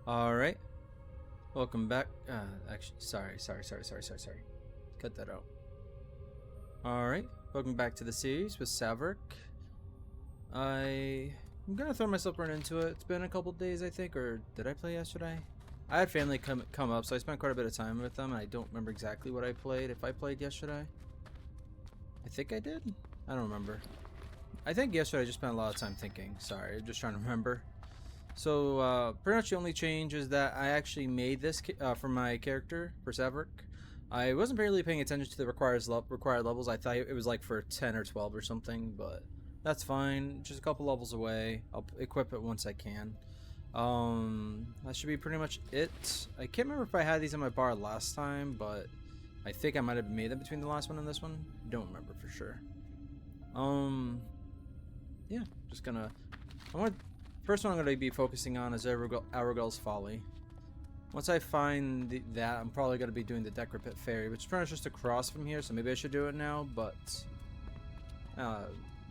Alright, welcome back. Actually, sorry. Cut that out. Alright, welcome back to the series with Saverik. I'm gonna throw myself right into it. It's been a couple days, I think, or did I play yesterday? I had family come up, so I spent quite a bit of time with them, and I don't remember exactly what I played, if I played yesterday. I think I did? I don't remember. I think yesterday I just spent a lot of time thinking. Sorry, I'm just trying to remember. So, pretty much the only change is that I actually made this for my character, for Saverik. I wasn't really paying attention to the required levels. I thought it was like for 10 or 12 or something, but that's fine. Just a couple levels away. I'll equip it once I can. That should be pretty much it. I can't remember if I had these in my bar last time, but I think I might have made them between the last one and this one. Don't remember for sure. Yeah, just gonna... First one I'm going to be focusing on is Aurigel's Folly. Once I find that, I'm probably going to be doing the Decrepit Fairy, which is pretty much just across from here, so maybe I should do it now, but...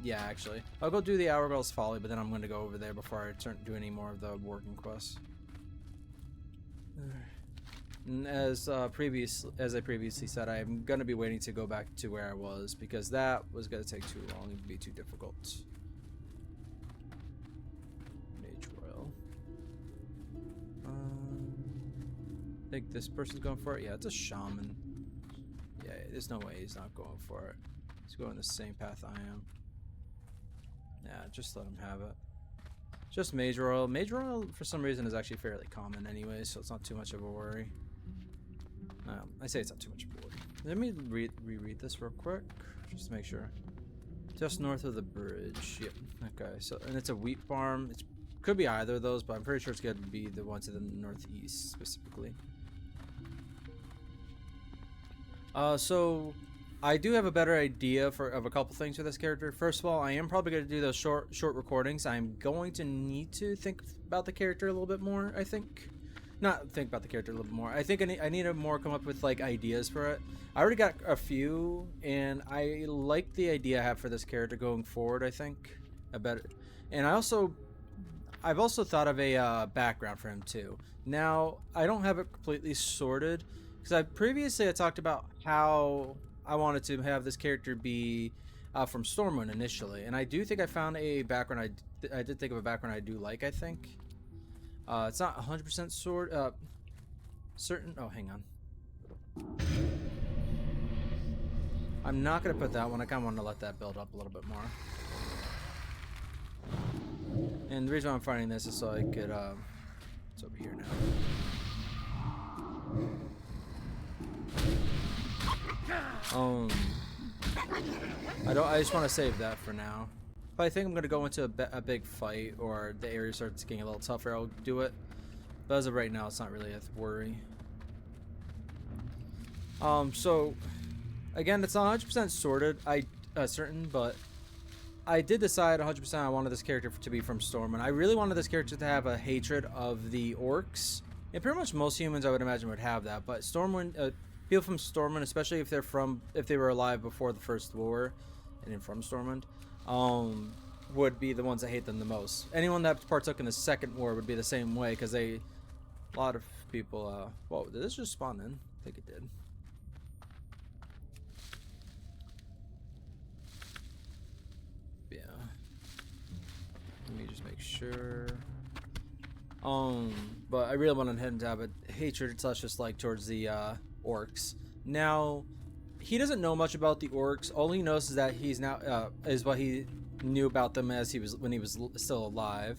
yeah, actually. I'll go do the Aurigel's Folly, but then I'm going to go over there before I do any more of the working quests. And as I previously said, I'm going to be waiting to go back to where I was, because that was going to take too long and be too difficult. I think this person's going for it. Yeah, it's a shaman. Yeah, there's no way he's not going for it. He's going the same path I am. Yeah, just let him have it. Just Major Oil. Major Oil, for some reason, is actually fairly common anyway, so it's not too much of a worry. I say it's not too much of a worry. Let me reread this real quick, just to make sure. Just north of the bridge. Yep. Okay, so, and it's a wheat farm. It could be either of those, but I'm pretty sure it's going to be the one to the northeast, specifically. So I do have a better idea of a couple things for this character. First of all, I am probably going to do those short recordings. I'm going to need to think about the character a little bit more, I think. Not think about the character a little bit more. I think I need to more come up with like ideas for it. I already got a few, and I like the idea I have for this character going forward, I think. And I've also thought of a background for him too. Now, I don't have it completely sorted, because I talked about how I wanted to have this character be from Stormwind initially, and I do think I found a background. I did think of a background I do like. I think it's not 100% certain. Oh, hang on. I'm not gonna put that one. I kind of want to let that build up a little bit more. And the reason why I'm finding this is so I could. It's over here now. I just want to save that for now. If I think I'm gonna go into a big fight or the area starts getting a little tougher, I'll do it. But as of right now, it's not really a worry. So again, it's not 100% sorted. Certain, but I did decide 100% I wanted this character to be from Stormwind. I really wanted this character to have a hatred of the orcs. And pretty much most humans, I would imagine, would have that. But Stormwind, people from Stormwind, especially if they were alive before the First War, and from Stormwind, would be the ones that hate them the most. Anyone that partook in the Second War would be the same way, because a lot of people. Whoa, did this just spawn in? I think it did. Yeah. Let me just make sure. But I really wanted him to have a hatred such just like towards the orcs. Now, he doesn't know much about the orcs. All he knows is that he's now is what he knew about them when he was still alive,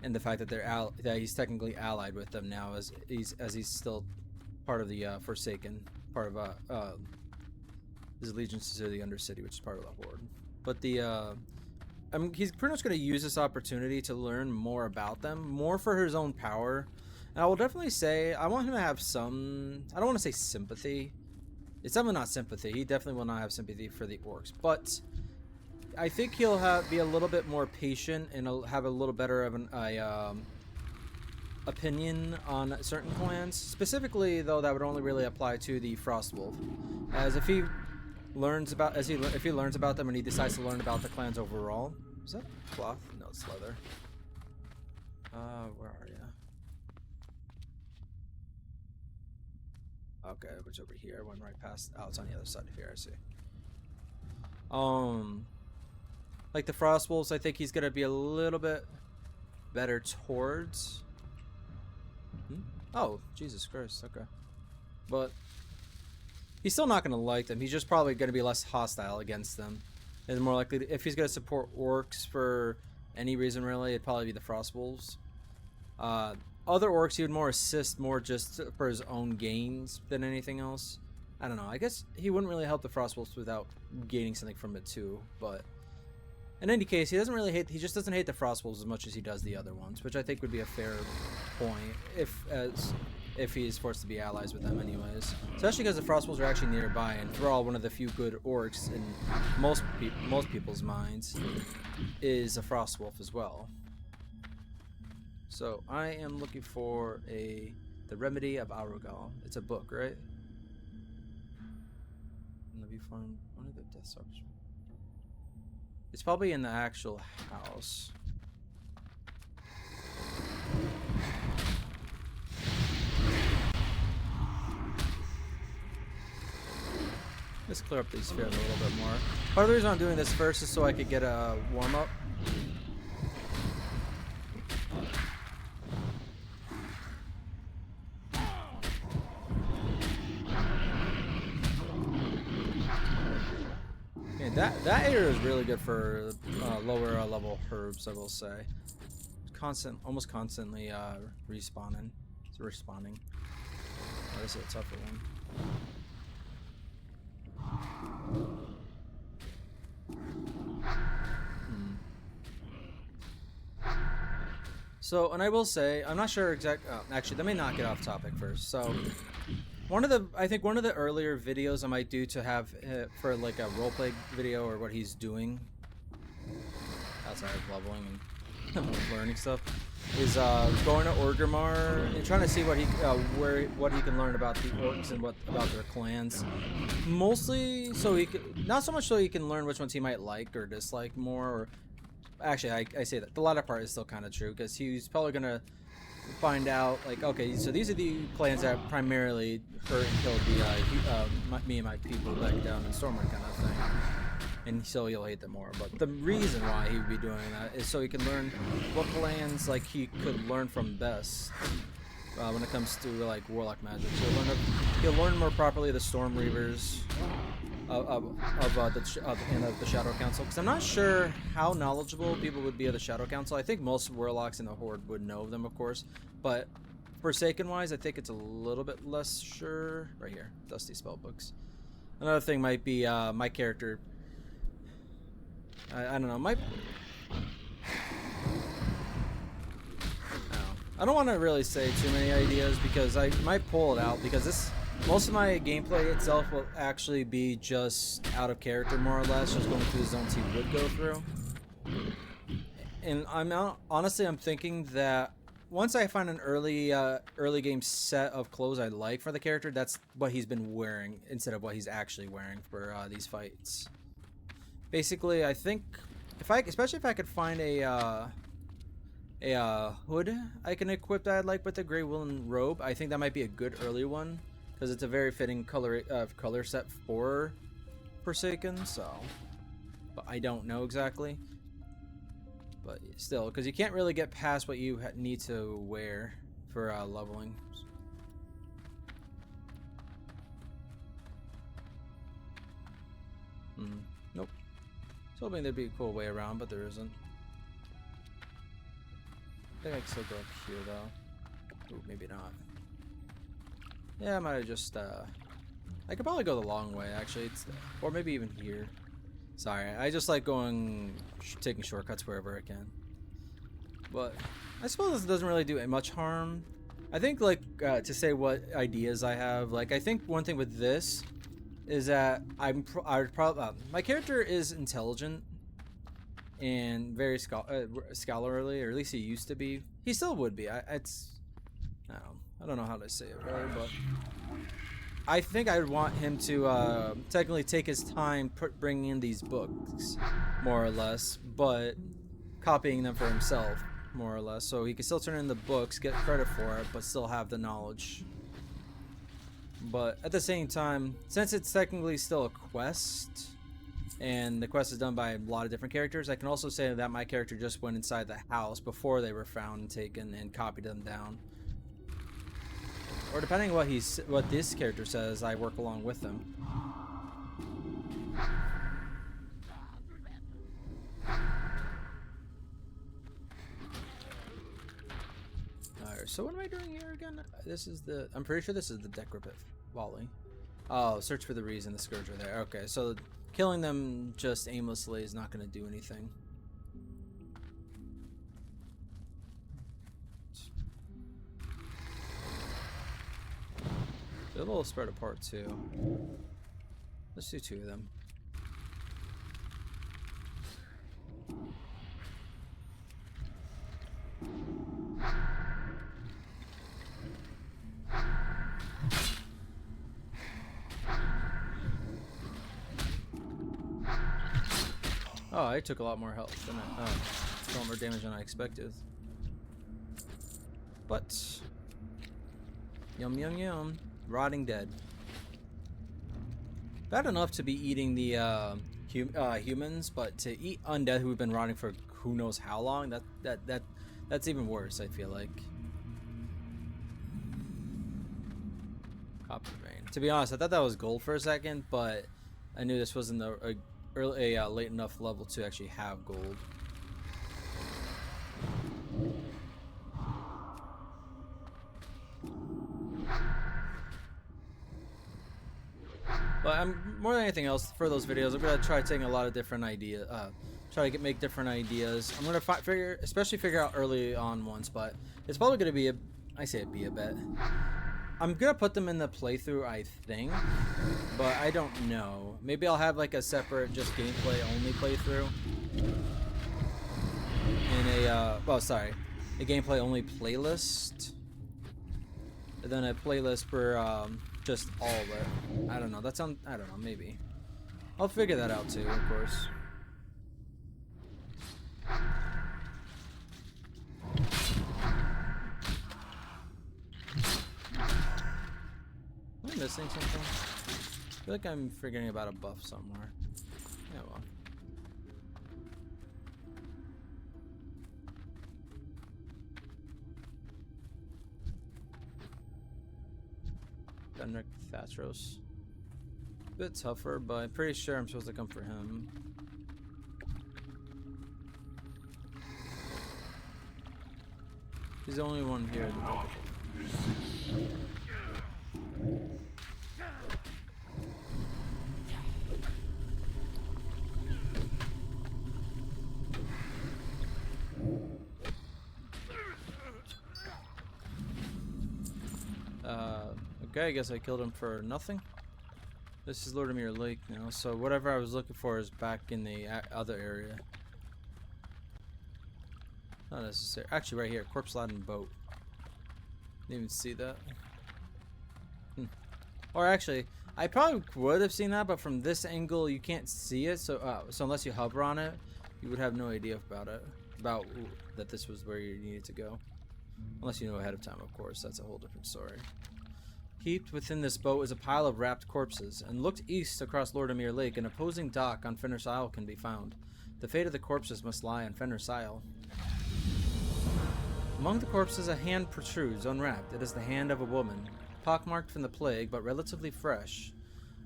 and the fact that that he's technically allied with them now, as he's still part of the Forsaken, part of his allegiance to the Undercity, which is part of the Horde. But he's pretty much going to use this opportunity to learn more about them, more for his own power. And I will definitely say, I want him to have some, I don't want to say sympathy. It's definitely not sympathy. He definitely will not have sympathy for the orcs. But I think he'll be a little bit more patient and have a little better of an opinion on certain clans. Specifically, though, that would only really apply to the Frostwolf. As if he learns about if he learns about them and he decides to learn about the clans overall. Is that cloth? No, it's leather. Where are you? Okay, which over here? I went right past. Oh, it's on the other side of here. I see. Like the Frost Wolves, I think he's gonna be a little bit better towards. Oh, Jesus Christ. Okay, but he's still not gonna like them. He's just probably gonna be less hostile against them. And more likely, if he's gonna support orcs for any reason, really, it'd probably be the Frost Wolves. Other orcs, he would more assist, more just for his own gains than anything else. I don't know. I guess he wouldn't really help the Frost Wolves without gaining something from it too. But in any case, he doesn't really hate. He just doesn't hate the Frost Wolves as much as he does the other ones, which I think would be a fair point if he's forced to be allies with them, anyways. Especially because the Frost Wolves are actually nearby, and Thrall, one of the few good orcs in most people's minds, is a Frost Wolf as well. So I am looking for the Remedy of Arugal. It's a book, right? Let me find one of the Death Stars. It's probably in the actual house. Let's clear up these spheres a little bit more. Part of the reason I'm doing this first is so I could get a warm up. That area is really good for lower level herbs, I will say. Almost constantly respawning. It's respawning. Oh, this is a tougher one. So, and I will say, I'm not sure actually, let me not get off topic first. So, I think one of the earlier videos I might do to have for like a roleplay video or what he's doing outside of leveling and learning stuff is going to Orgrimmar and trying to see what he can learn about the orcs and about their clans. Mostly so he could, not so much so he can learn which ones he might like or dislike more. Or actually, I say that the latter part is still kind of true because he's probably gonna find out, like, okay, so these are the clans that primarily hurt and killed me and my people back down in Stormwind kind of thing, and so he'll hate them more. But the reason why he would be doing that is so he can learn what clans like he could learn from best when it comes to like Warlock magic. So he'll learn more properly the Storm Reavers of the Shadow Council, because I'm not sure how knowledgeable people would be of the Shadow Council. I think most Warlocks in the Horde would know of them, of course, but Forsaken wise, I think it's a little bit less sure. Right here, Dusty Spellbooks. Another thing might be my character. I don't know. I don't want to really say too many ideas because I might pull it out, because most of my gameplay itself will actually be just out of character, more or less, just going through the zones he would go through. And honestly, I'm thinking that once I find an early game set of clothes I like for the character, that's what he's been wearing instead of what he's actually wearing for these fights. Basically, I think especially if I could find a hood I can equip that I'd like with the gray woolen robe, I think that might be a good early one, because it's a very fitting color set for Forsaken. So, but I don't know exactly. But still, because you can't really get past what you need to wear for leveling. Nope. I was hoping there'd be a cool way around, but there isn't. I think I can still go up here though. Ooh, maybe not. Yeah, I might have just I could probably go the long way actually, or maybe even here. Sorry, I just like taking shortcuts wherever I can. But I suppose this doesn't really do much harm. I think like to say what ideas I have, like I think one thing with this is that my character is intelligent and very scholarly, or at least he used to be. He still would be. I don't know how to say it really, but I think I would want him to technically take his time bringing in these books, more or less, but copying them for himself, more or less, so he can still turn in the books, get credit for it, but still have the knowledge. But at the same time, since it's technically still a quest, and the quest is done by a lot of different characters, I can also say that my character just went inside the house before they were found and taken and copied them down. Or depending on what this character says, I work along with them. Alright, so what am I doing here again? I'm pretty sure this is the Decrepit Volley. Oh, search for the reason, the Scourge are there. Okay, so killing them just aimlessly is not going to do anything. They're a little spread apart too. Let's do 2 of them. Oh, I took a lot more health than a lot more damage than I expected. But yum yum yum, rotting dead. Bad enough to be eating the humans, but to eat undead who've been rotting for who knows how long, that's even worse. I feel like. Copper vein. To be honest, I thought that was gold for a second, but I knew this wasn't a late enough level to actually have gold. But I'm more than anything else for those videos, I'm gonna try taking a lot of different ideas. Try to make different ideas. I'm gonna figure out early on ones, but it's probably gonna be be a bet. I'm gonna put them in the playthrough, I think, but I don't know. Maybe I'll have like a separate, just gameplay only playthrough. In a gameplay only playlist, and then a playlist for just all of it. I don't know. I don't know. Maybe I'll figure that out too, of course. Am I missing something? I feel like I'm forgetting about a buff somewhere. Yeah, well. Fenric Thatros. A bit tougher, but I'm pretty sure I'm supposed to come for him. He's the only one here. Okay, I guess I killed him for nothing. This is Lordamere Lake now, so whatever I was looking for is back in the other area. Not necessary. Actually, right here, corpse laden boat. Didn't even see that. Or actually, I probably would have seen that, but from this angle you can't see it. So, so unless you hover on it, you would have no idea about it. That this was where you needed to go. Unless you know ahead of time, of course. That's a whole different story. Heaped within this boat is a pile of wrapped corpses, and looked east across Lordamere Lake, an opposing dock on Fenris Isle can be found. The fate of the corpses must lie on Fenris Isle. Among the corpses, a hand protrudes, unwrapped. It is the hand of a woman, pockmarked from the plague, but relatively fresh.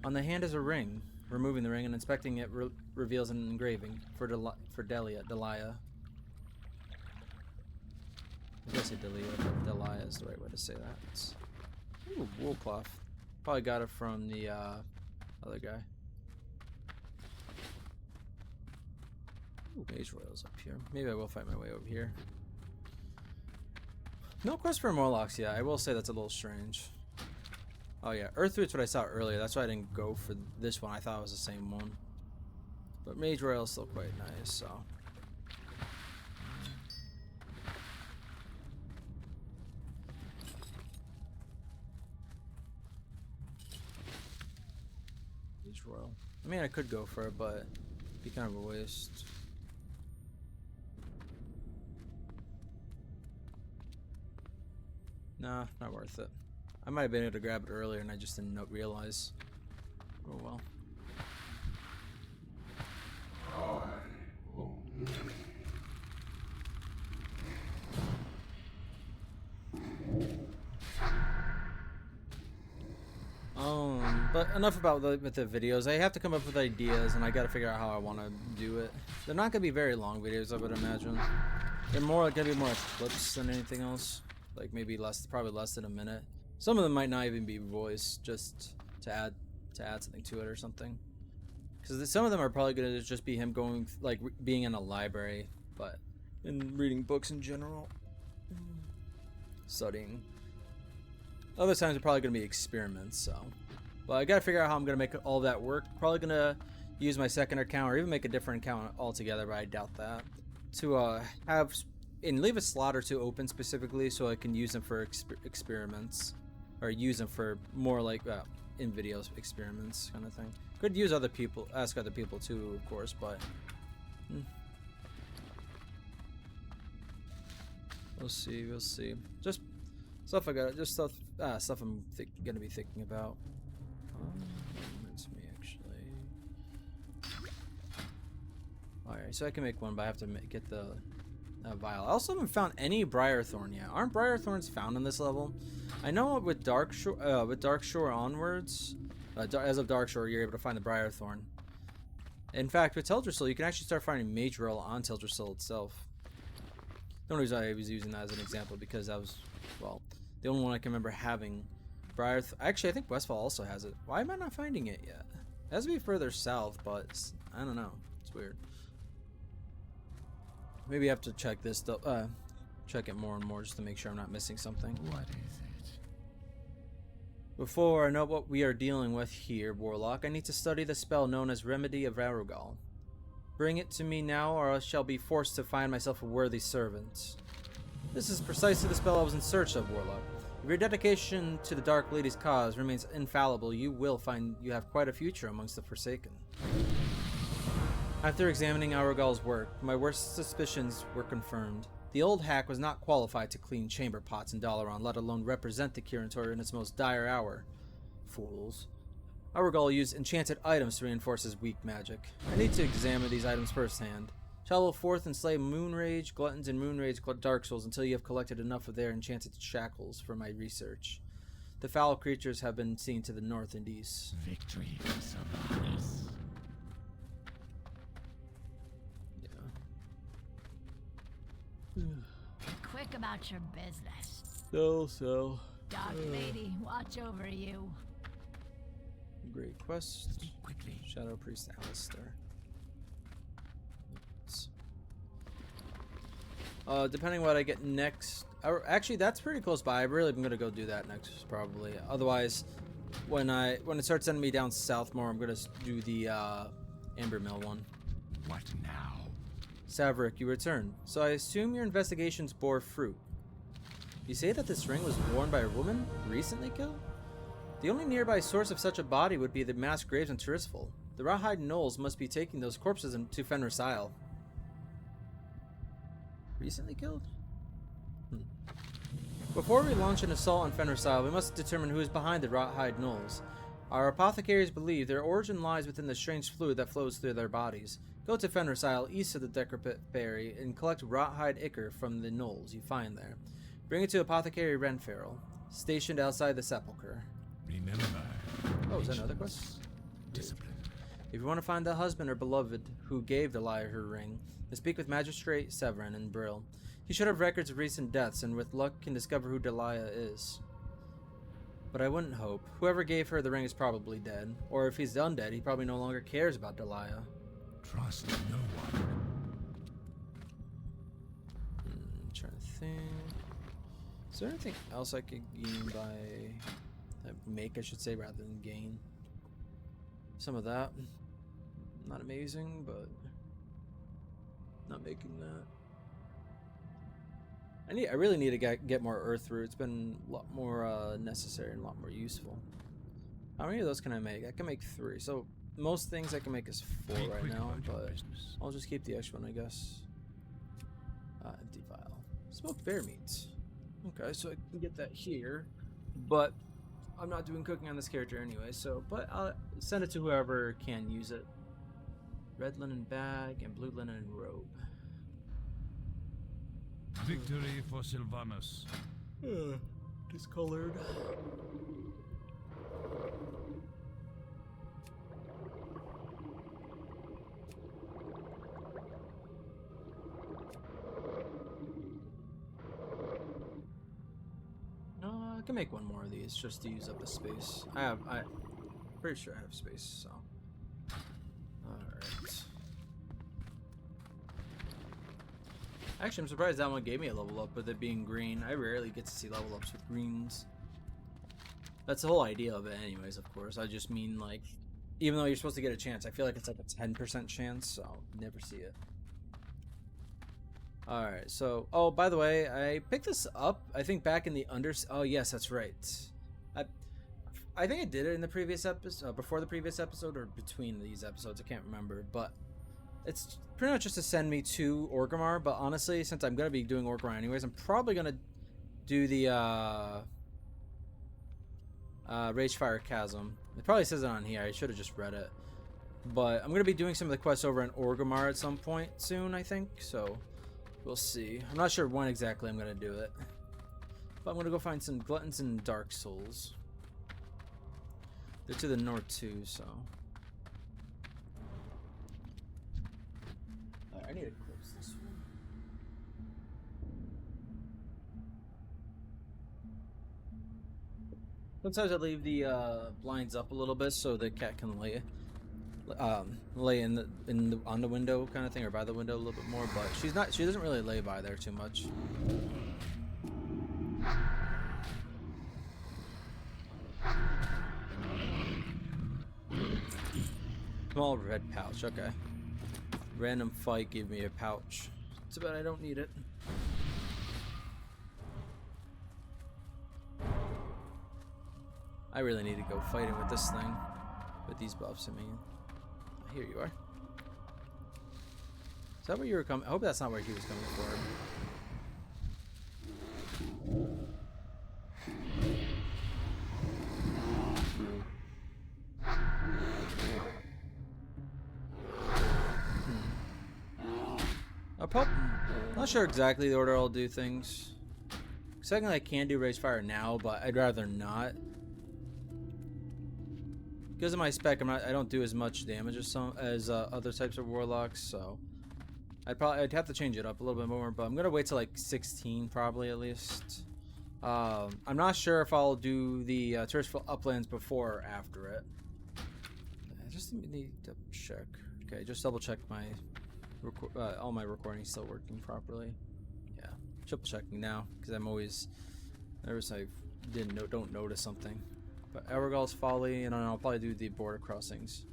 On the hand is a ring. Removing the ring and inspecting it reveals an engraving for Delia. I guess Delia, but Delia is the right way to say that. Ooh, wool cloth. Probably got it from the other guy. Ooh, Mage Royal's up here. Maybe I will fight my way over here. No quest for Warlocks yet. I will say that's a little strange. Oh yeah, Earthroot's what I saw earlier. That's why I didn't go for this one. I thought it was the same one. But Mage Royal's still quite nice, so. Royal. I mean, I could go for it, but it'd be kind of a waste. Nah, not worth it. I might have been able to grab it earlier and I just didn't realize. Oh well. But enough about the videos. I have to come up with ideas, and I gotta figure out how I want to do it. They're not gonna be very long videos, I would imagine. They're more gonna be more like clips than anything else. Like maybe probably less than a minute. Some of them might not even be voice, just to add something to it or something. Because some of them are probably gonna just be him going like being in a library, but and reading books in general, studying. Other times are probably gonna be experiments. So. But I gotta figure out how I'm gonna make all that work. Probably gonna use my second account or even make a different account altogether, but I doubt that. To have and leave a slot or two open specifically so I can use them for experiments, or use them for more like in videos experiments kind of thing. Could use other people, ask other people too, of course, but we'll see. We'll see. Just stuff stuff I'm gonna be thinking about. Reminds me actually. Alright, so I can make one, but I have to get the vial. I also haven't found any Briarthorn yet. Aren't Briarthorns found in this level? I know with Darkshore onwards, as of Darkshore, you're able to find the Briarthorn. In fact, with Teldrassil, you can actually start finding Majorel on Teldrassil itself. The only reason I was using that as an example because that was, well, the only one I can remember having. Actually, I think Westfall also has it. Why am I not finding it yet? It has to be further south, but I don't know. It's weird. Maybe I have to check this though. Check it more and more just to make sure I'm not missing something. What is it? Before I know what we are dealing with here, Warlock, I need to study the spell known as Remedy of Arugal. Bring it to me now, or I shall be forced to find myself a worthy servant. This is precisely the spell I was in search of, Warlock. If your dedication to the Dark Lady's cause remains infallible, you will find you have quite a future amongst the Forsaken. After examining Arugal's work, my worst suspicions were confirmed. The old hack was not qualified to clean chamber pots in Dalaran, let alone represent the Kirintor in its most dire hour. Fools. Arugal used enchanted items to reinforce his weak magic. I need to examine these items firsthand. Travel forth and slay Moonrage, Gluttons, and Moonrage Dark Souls until you have collected enough of their enchanted shackles for my research. The foul creatures have been seen to the north and east. Victory for Savaris. Yeah. Be quick about your business. So. Dark Lady, watch over you. Great quest. Speak quickly. Shadow Priest Alistair. Depending on what I get next. Actually, that's pretty close by. I'm really gonna go do that next, probably. Otherwise, when it starts sending me down south more, I'm gonna do the Amber Mill one. What now? Saverik, you return. So I assume your investigations bore fruit. You say that this ring was worn by a woman recently killed? The only nearby source of such a body would be the mass graves in Tirisfal. The Rawhide Gnolls must be taking those corpses to Fenris Isle. Recently killed? Before we launch an assault on Fenris Isle, we must determine who is behind the Rawhide Gnolls. Our apothecaries believe their origin lies within the strange fluid that flows through their bodies. Go to Fenris Isle, east of the Decrepit Berry, and collect Rawhide Ichor from the Gnolls you find there. Bring it to Apothecary Renfarrell, stationed outside the Sepulchre. Remember. Oh, is that another quest? Discipline. If you want to find the husband or beloved who gave Delia her ring, then speak with Magistrate Severin in Brill. He should have records of recent deaths and with luck can discover who Delia is. But I wouldn't hope. Whoever gave her the ring is probably dead. Or if he's undead, he probably no longer cares about Delia. Trust no one. Trying to think. Is there anything else I could gain by... make, I should say, rather than gain? Some of that. Not amazing, but... not making that. I really need to get more earth root. It's been a lot more necessary and a lot more useful. How many of those can I make? I can make 3. So most things I can make is 4 right now, but I'll just keep the extra one, I guess. Empty vial. Smoked bear meat. Okay, so I can get that here, but I'm not doing cooking on this character anyway, so, but I'll send it to whoever can use it. Red linen bag and blue linen robe. Victory for Sylvanus. Discolored. I can make one more of these just to use up the space. I'm pretty sure I have space, so. Alright. Actually, I'm surprised that one gave me a level up with it being green. I rarely get to see level ups with greens. That's the whole idea of it anyways, of course. I just mean, like, even though you're supposed to get a chance, I feel like it's like a 10% chance, so you never see it. Alright, so, oh, by the way, I picked this up, I think back in the oh, yes, that's right. I think I did it in the previous episode, before the previous episode, or between these episodes, I can't remember, but it's pretty much just to send me to Orgrimmar, but honestly, since I'm going to be doing Orgrimmar anyways, I'm probably going to do the, Ragefire Chasm. It probably says it on here, I should have just read it. But I'm going to be doing some of the quests over in Orgrimmar at some point soon, I think, so we'll see. I'm not sure when exactly I'm going to do it. But I'm going to go find some Gluttons and Dark Souls. They're to the north too, so. I need to close this one. Sometimes I leave the blinds up a little bit so the cat can lay on the window kind of thing, or by the window a little bit more, but she doesn't really lay by there too much. Small red pouch, okay. Random fight gave me a pouch. It's about I don't need it. I really need to go fighting with this thing. With these buffs, I mean. Here you are. Is that where you were coming? I hope that's not where he was coming for. Not sure exactly the order I'll do things. Secondly, I can do Ragefire now, but I'd rather not. Because of my spec, I don't do as much damage as other types of warlocks, so I'd have to change it up a little bit more. But I'm gonna wait till like 16 probably at least. I'm not sure if I'll do the Tirisfal Uplands before or after it. I just need to check. Okay, just double check my all my recordings still working properly. Yeah, triple checking now because I'm always nervous I don't notice something. But Elregal's Folly, and then I'll probably do the border crossings.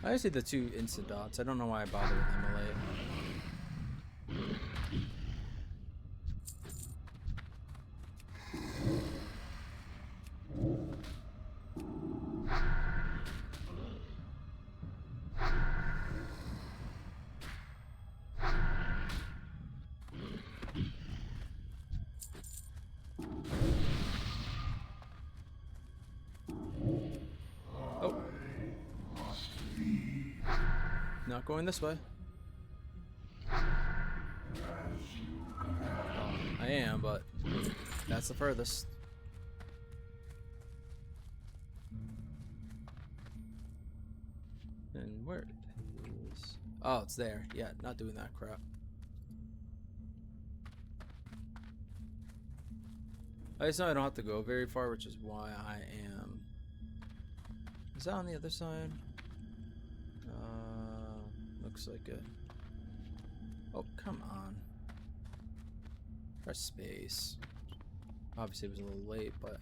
I see the 2 instant dots. I don't know why I bother with Immolate. Not going this way. I am, but that's the furthest. And where is... Oh, it's there. Yeah, not doing that crap. I just know I don't have to go very far, which is why I am... Is that on the other side? Looks like it. Oh, come on. Press space. Obviously it was a little late, but...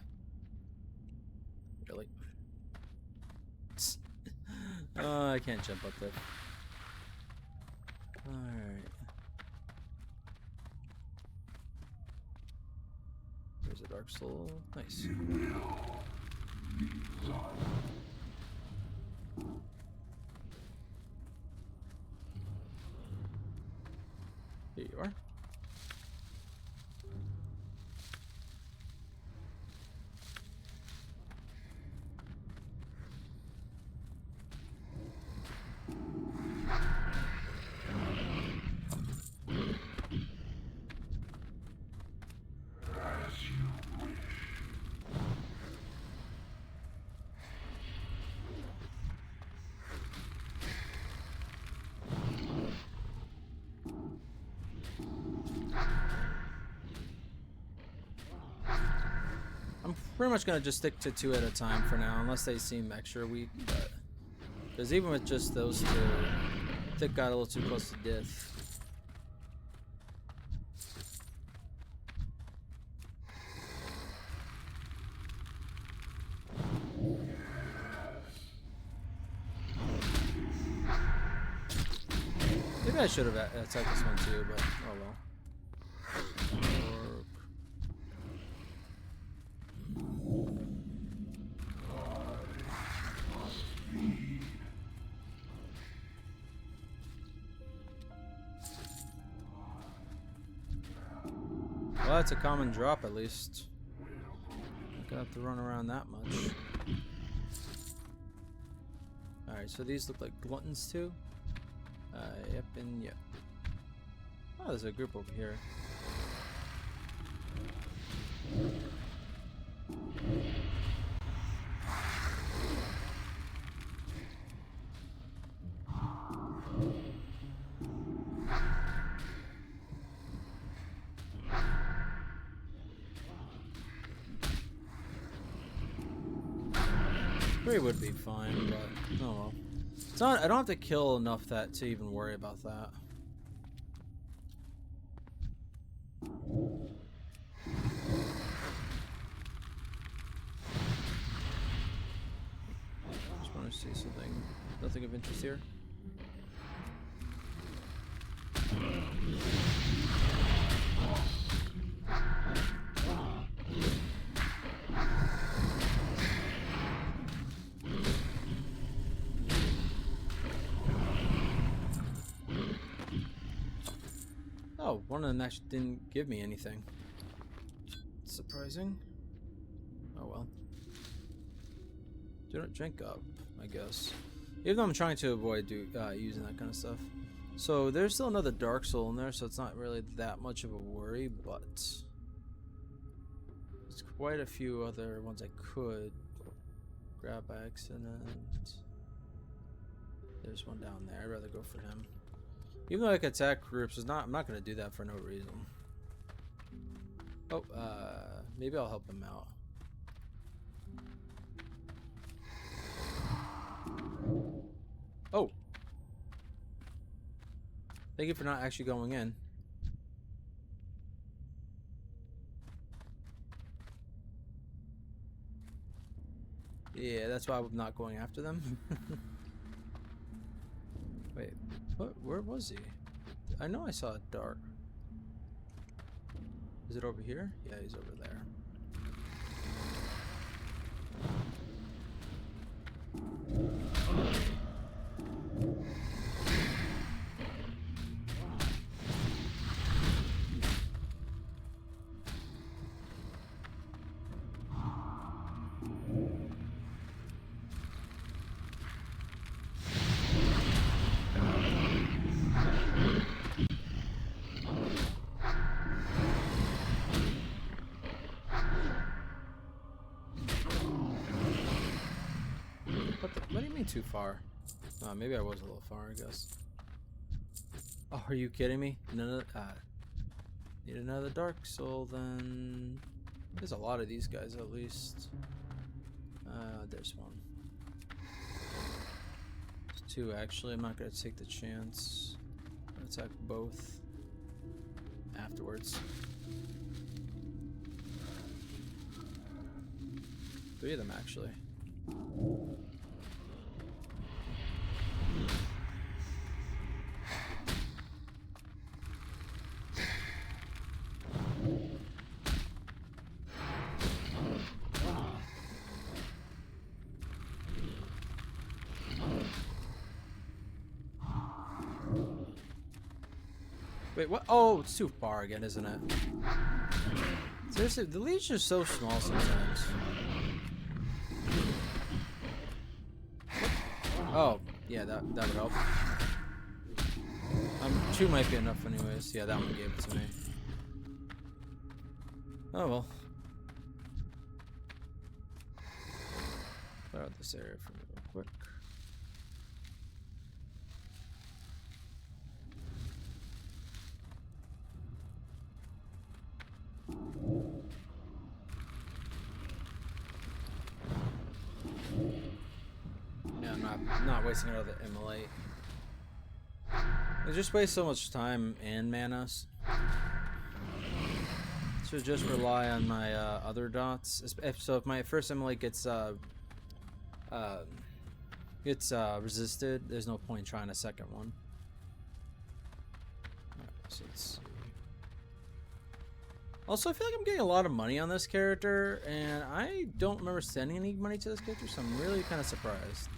Really? I can't jump up there. Alright. There's a dark soul. Nice. Here you are. I'm pretty much gonna just stick to 2 at a time for now, unless they seem extra weak. Because even with just those 2, I think got a little too close to death. Maybe I should have attacked this one too, but oh well. Well, that's a common drop at least. Not gonna have to run around that much. Alright, so these look like gluttons too. Yep and yep. Oh, there's a group over here. Three would be fine, but oh well. It's not. I don't have to kill enough that to even worry about that. Just want to see something. Nothing of interest here. Oh, one of them actually didn't give me anything. Surprising. Oh well. Do not drink up, I guess. Even though I'm trying to avoid using that kind of stuff. So there's still another dark soul in there, so it's not really that much of a worry, but there's quite a few other ones I could grab by accident. There's one down there. I'd rather go for him. Even though I can attack groups, I'm not going to do that for no reason. Oh, maybe I'll help him out. Oh! Thank you for not actually going in. Yeah, that's why I'm not going after them. Wait, what? Where was he? I know I saw a dark. Is it over here? Yeah, he's over there. What do you mean too far? Maybe I was a little far, I guess. Oh, are you kidding me? Need another dark soul then. There's a lot of these guys at least. There's one. There's 2 actually. I'm not gonna take the chance. I'm gonna attack both afterwards. 3 of them actually. Wait, what? Oh, it's too far again, isn't it? Seriously, the Legion is so small sometimes. Oh, yeah, that would help. 2 might be enough anyways. Yeah, that one gave it to me. Oh well. Clear out this area for me real quick. Yeah, I'm not wasting another immolate. It just wastes so much time and mana. Should just rely on my other dots. So if my first immolate gets resisted, there's no point trying a second one. Alright, so let's see. Also, I feel like I'm getting a lot of money on this character, and I don't remember sending any money to this character, so I'm really kind of surprised.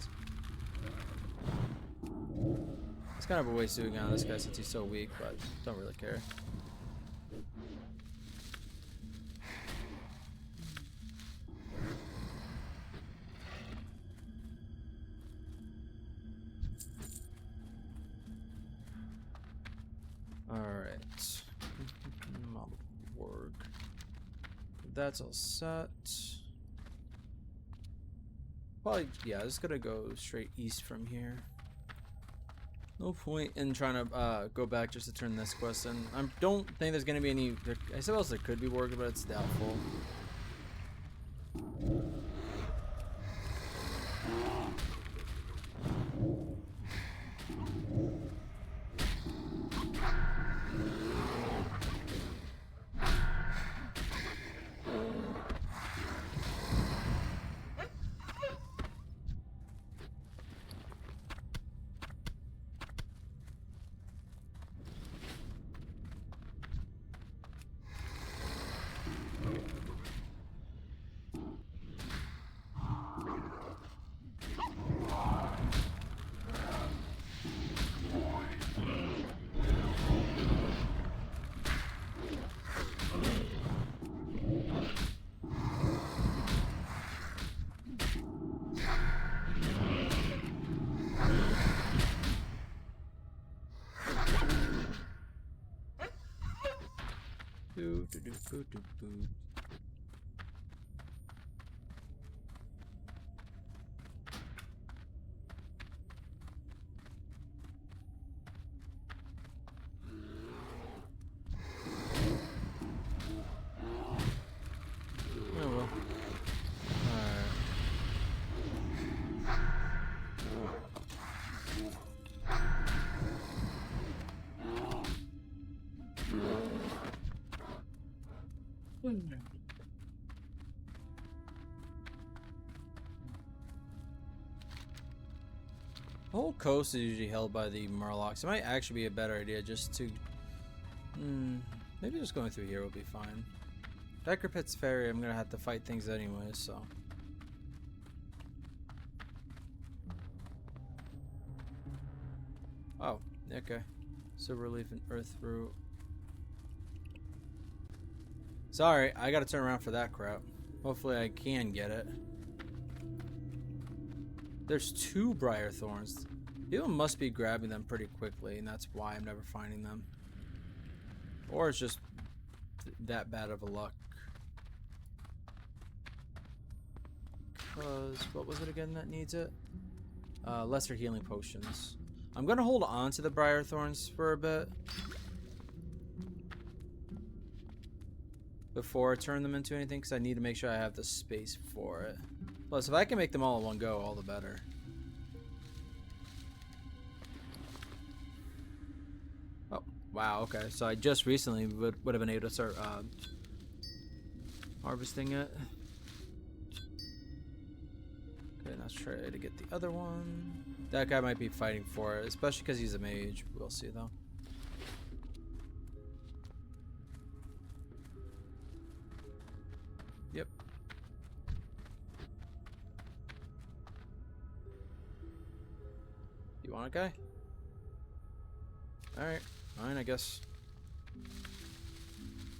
It's kind of a waste doing it on this guy since he's so weak, but don't really care. Alright. Work. That's all set. Probably, yeah, just gonna go straight east from here. No point in trying to go back just to turn this quest in. I don't think there's gonna be any. I suppose there could be work, but it's doubtful. Oh well. The whole coast is usually held by the Murlocs. It might actually be a better idea just to... maybe just going through here will be fine. Decker Pit's Ferry, I'm going to have to fight things anyway, so... Oh, okay. Silverleaf and Earthroot. Sorry, I gotta turn around for that crap. Hopefully I can get it. There's 2 Briar Thorns. People must be grabbing them pretty quickly, and that's why I'm never finding them. Or it's just that bad of a luck. Because, what was it again that needs it? Lesser healing potions. I'm gonna hold on to the Briar Thorns for a bit before I turn them into anything, because I need to make sure I have the space for it. Plus, if I can make them all in one go, all the better. Oh, wow, okay. So I just recently would have been able to start harvesting it. Okay, let's try to get the other one. That guy might be fighting for it, especially because he's a mage. We'll see, though. Yep. You want a guy? Alright, fine, I guess.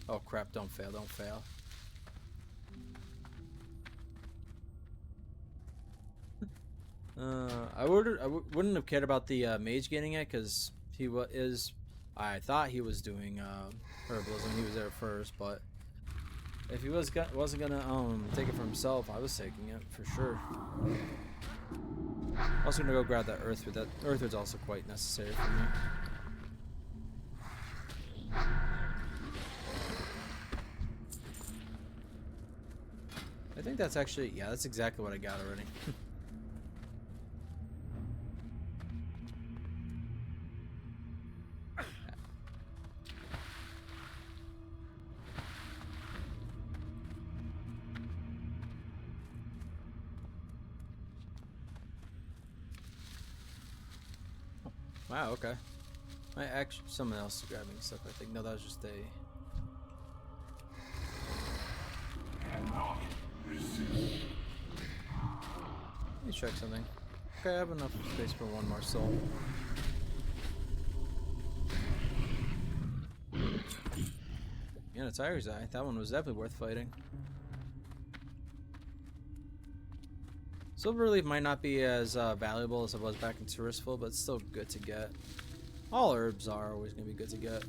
Oh crap, don't fail, don't fail. Wouldn't have cared about the mage getting it, because I thought he was doing herbalism. He was there first, but if he wasn't gonna take it for himself, I was taking it for sure. Also gonna go grab that earthwood. That earthwood's also quite necessary for me. I think that's actually, yeah, that's exactly what I got already. Wow, okay. Someone else is grabbing stuff, I think. No, that was just a... Let me check something. Okay, I have enough space for one more soul. Yeah, it's Tiger's Eye. That one was definitely worth fighting. Silver Leaf might not be as valuable as it was back in Tirisfal, but it's still good to get. All herbs are always going to be good to get.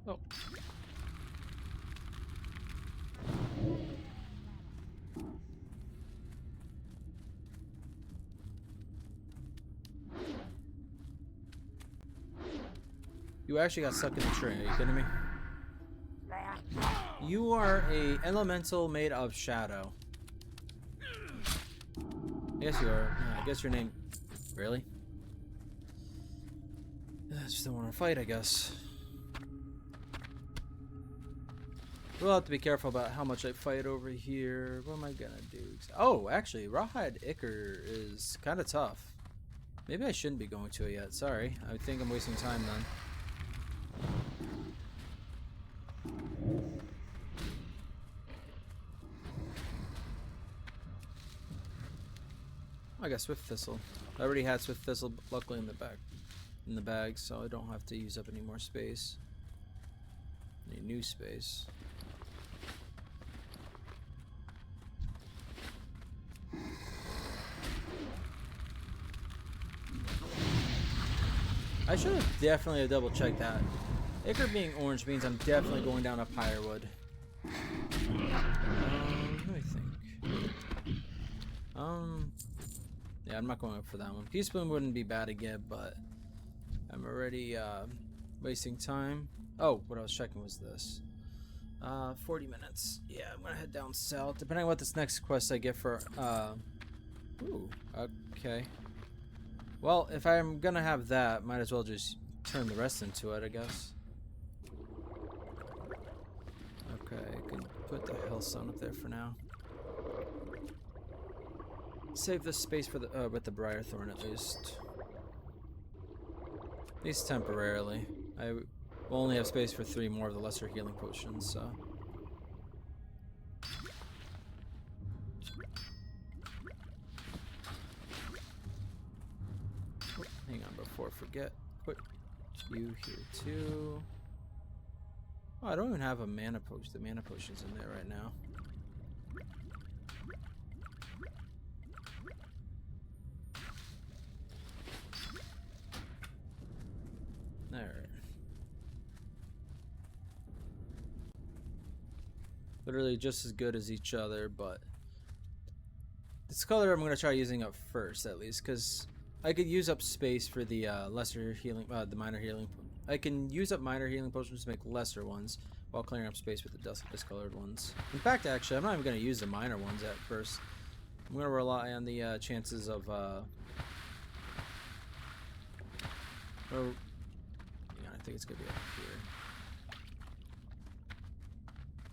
Oh. You actually got stuck in the tree. Are you kidding me? You are a elemental made of shadow. Yes, you are. I guess your name. Really? I just don't want to fight, I guess. We'll have to be careful about how much I fight over here. What am I gonna do? Oh, actually, Rawhide Ichor is kind of tough. Maybe I shouldn't be going to it yet. Sorry. I think I'm wasting time then. I got Swift Thistle. I already had Swift Thistle, luckily in the bag, so I don't have to use up any more space. Any new space. I should have definitely double checked that. Ichor being orange means I'm definitely going down up higher wood. Let me think. Yeah, I'm not going up for that one. Peace Bloom wouldn't be bad to get, but I'm already wasting time. Oh, what I was checking was this. 40 minutes. Yeah, I'm gonna head down south. Depending on what this next quest I get for ooh, okay. Well, if I'm gonna have that, might as well just turn the rest into it, I guess. Okay, I can put the Hellstone up there for now. Save this space for the with the Briarthorn at least. At least temporarily. I will only have space for 3 more of the lesser healing potions, so. Hang on before I forget. Put you here too. Oh, I don't even have a mana potion. The mana potion's in there right now. Alright. Literally just as good as each other, but this color I'm going to try using up first at least, because I could use up space for the lesser healing, the minor healing. I can use up minor healing potions to make lesser ones while clearing up space with the discolored ones. In fact, actually, I'm not even going to use the minor ones at first. I'm going to rely on the chances of I think it's gonna be up here.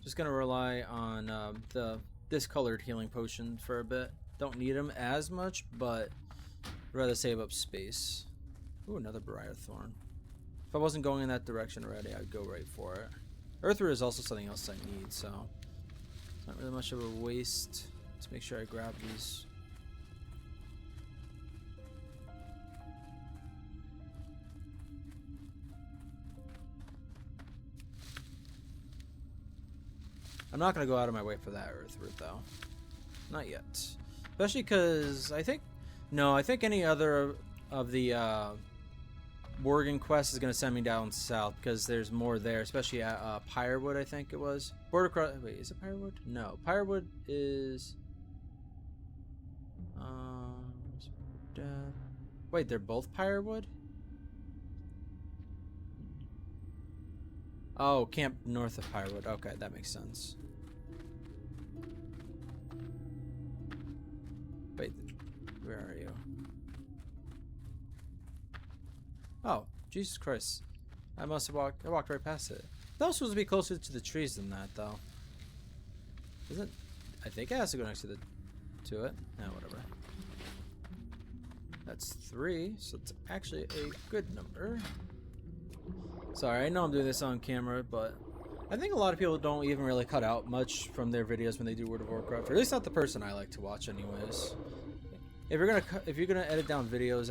Just gonna rely on the discolored healing potion for a bit. Don't need them as much, but rather save up space. Ooh, another Briarthorn. If I wasn't going in that direction already, I'd go right for it. Earthroot is also something else I need, so it's not really much of a waste. Let's make sure I grab these. I'm not going to go out of my way for that Earthroot, though. Not yet. Especially because I think any other of the Worgen quest is going to send me down south because there's more there, especially at Pyrewood, I think it was. Border cross. Wait, is it Pyrewood? No, Pyrewood is. Wait, they're both Pyrewood? Oh, camp north of Pyrewood. Okay, that makes sense. Wait, where are you? Oh, Jesus Christ. I must have walked right past it. That was supposed to be closer to the trees than that, though. Isn't? I think it has to go next to it. No, whatever. That's 3, so it's actually a good number. Sorry, I know I'm doing this on camera, but I think a lot of people don't even really cut out much from their videos when they do World of Warcraft. Or at least not the person I like to watch, anyways. If you're gonna edit down videos,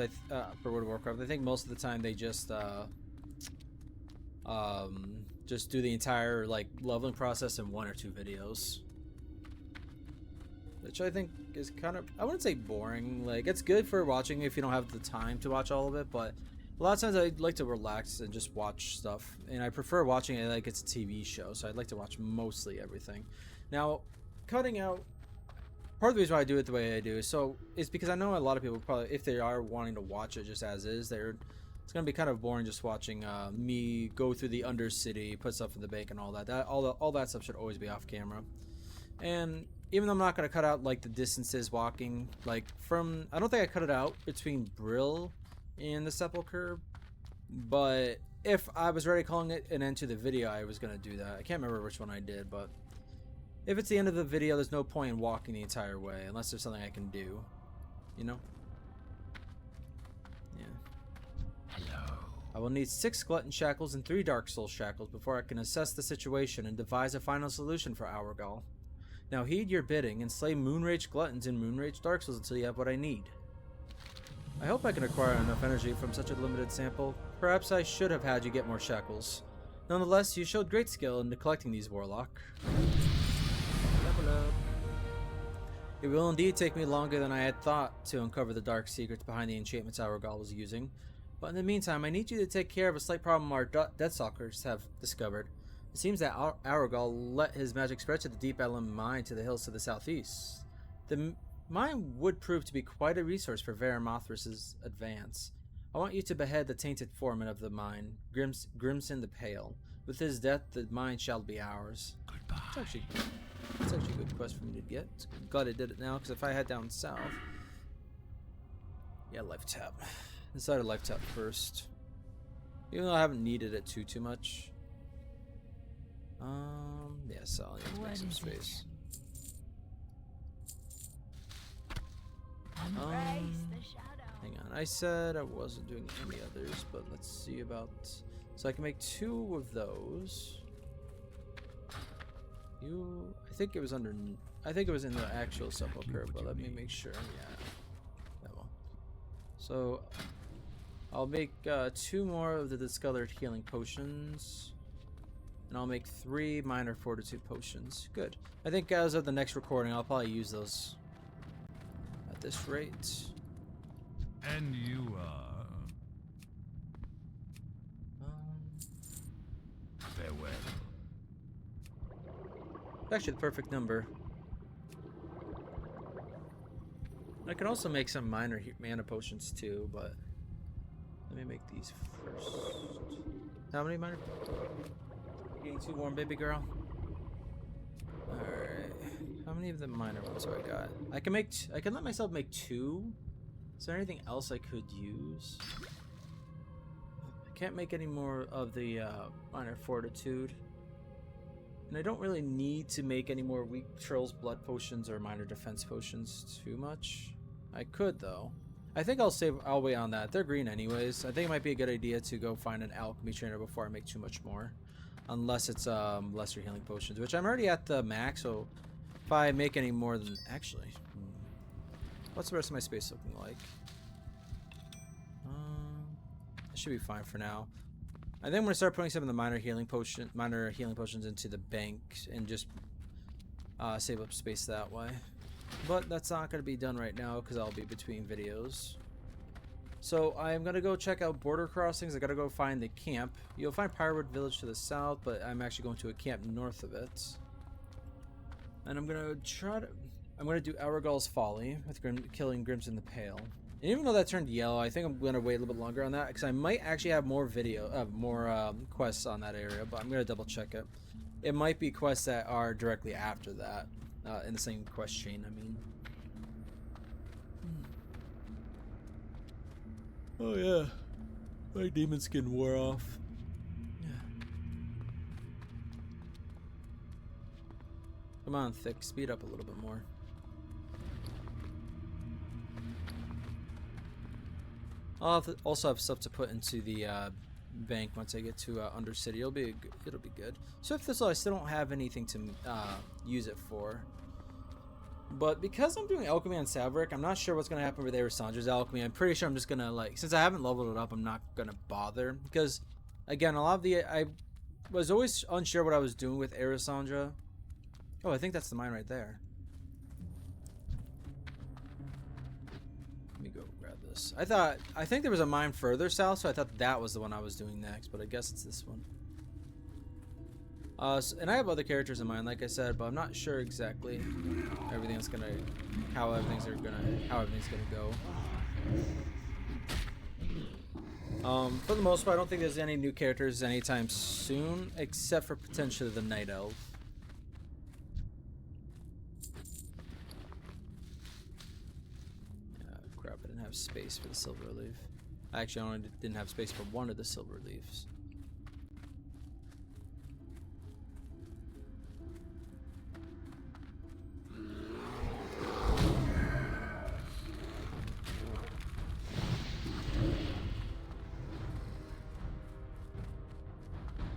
for World of Warcraft, I think most of the time they just do the entire like leveling process in 1 or 2 videos, which I think is kind of, I wouldn't say boring. Like, it's good for watching if you don't have the time to watch all of it, but a lot of times I like to relax and just watch stuff, and I prefer watching it like it's a TV show, so I'd like to watch mostly everything. Now, cutting out, part of the reason why I do it the way I do is because I know a lot of people probably, if they are wanting to watch it just as is, it's gonna be kind of boring just watching me go through the Undercity, put stuff in the bank and all that. All that stuff should always be off camera. And even though I'm not gonna cut out like the distances walking, like from, I don't think I cut it out between Brill and the Sepulchre, but if I was already calling it an end to the video, I was gonna do that. I can't remember which one I did, but if it's the end of the video, there's no point in walking the entire way unless there's something I can do, you know? Yeah. Hello. I will need 6 Glutton Shackles and 3 Dark Soul Shackles before I can assess the situation and devise a final solution for Hourgal. Now heed your bidding and slay Moonrage Gluttons and Moonrage Dark Souls until you have what I need. I hope I can acquire enough energy from such a limited sample. Perhaps I should have had you get more shackles. Nonetheless, you showed great skill in collecting these, Warlock. Level up. It will indeed take me longer than I had thought to uncover the dark secrets behind the enchantments Hourgal was using. But in the meantime, I need you to take care of a slight problem our Deathstalkers have discovered. It seems that Hourgal let his magic spread to the deep element mine to the hills to the southeast. The mine would prove to be quite a resource for Varamothras' advance. I want you to behead the tainted foreman of the mine, Grimson the Pale. With his death, the mine shall be ours. Goodbye. It's actually a good quest for me to get. Glad I did it now, because if I head down south... Yeah, life tap. Decided life tap first. Even though I haven't needed it too much. Yeah, so I'll need to make some space. Hang on, I said I wasn't doing any others, but let's see about... So I can make 2 of those. I think it was under... I think it was in the actual Sepulchre, but let me make sure. Yeah, that one. So I'll make 2 more of the discolored healing potions. And I'll make 3 minor fortitude potions. Good. I think as of the next recording, I'll probably use those at this rate. And you are... Farewell. Actually, the perfect number. I can also make some minor mana potions too, but let me make these first. How many minor? Getting too warm, baby girl. Alright. How many of the minor ones do I got? I can let myself make 2. Is there anything else I could use? I can't make any more of the minor fortitude. And I don't really need to make any more weak Trill's blood potions or minor defense potions too much. I could though. I think I'll wait on that. They're green anyways. I think it might be a good idea to go find an alchemy trainer before I make too much more. unless it's lesser healing potions, which I'm already at the max. So if I make any more than actually, what's the rest of my space looking like? It should be fine for now. I think I'm gonna start putting some of the minor healing potions into the bank and just save up space that way. But that's not gonna be done right now because I'll be between videos. So I'm gonna go check out border crossings. I gotta go find the camp. You'll find Pyrewood Village to the south, but I'm actually going to a camp north of it. And I'm gonna do Aragol's Folly with killing Grimson the Pale. And even though that turned yellow, I think I'm gonna wait a little bit longer on that because I might actually have more quests on that area. But I'm gonna double check it. It might be quests that are directly after that, in the same quest chain. I mean. Oh yeah, my demon skin wore off. Yeah. Come on, Thick, speed up a little bit more. I'll also have stuff to put into the bank once I get to Undercity. It'll be good. So if this, I still don't have anything to use it for. But because I'm doing Alchemy on Saverik, I'm not sure what's going to happen with Arisandra's Alchemy. I'm pretty sure I'm just going to, like, since I haven't leveled it up, I'm not going to bother. Because, again, I was always unsure what I was doing with Arisandra. Oh, I think that's the mine right there. Let me go grab this. I think there was a mine further south, so I thought that was the one I was doing next. But I guess it's this one. And I have other characters in mind, like I said, but I'm not sure exactly how everything's gonna go. For the most part, I don't think there's any new characters anytime soon, except for potentially the Night Elf. Crap, I didn't have space for the Silver Leaf. Actually, I only didn't have space for one of the Silver Leaves.